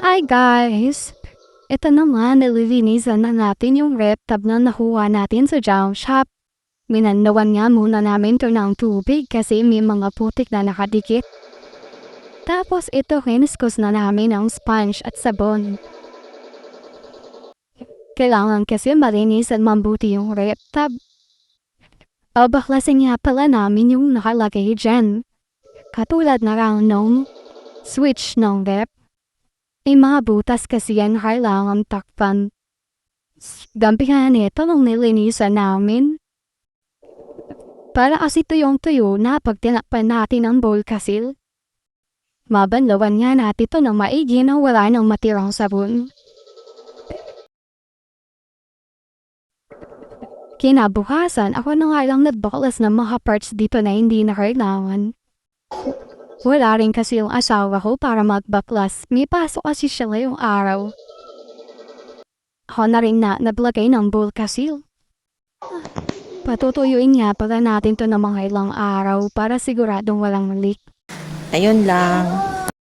Hi guys! Ito naman, nililinisan na natin yung rep tab na nakuha natin sa junk shop. Minanawan nga muna namin to ng tubig kasi may mga putik na nakadikit. Tapos ito hiniskus na namin ng sponge at sabon. Kailangan kasi malinisan mabuti yung rep tab. Baklasin nga pala namin yung nakalagay dyan. Katulad na lang nung switch ng rep. May mga butas kasi yan kailangan takpan. Gampihan ito nung nilinisan namin. Para kasi tuyong-tuyo na pag tinakpan natin ang bowl kasil. Mabanlawan nga natin ito ng maigi na wala ng matirang sabon. Kinabukasan ako na nga lang nagbaklas ng mga parts dito na hindi na kailangan. Wala rin kasi yung asawa ko para magbaklas. May pasok kasi siya ngayong araw. Ako na rin na naglagay ng bowl kasil. Patutuyuin nga pala natin to ng mga ilang araw para siguradong walang leak. Ayun lang.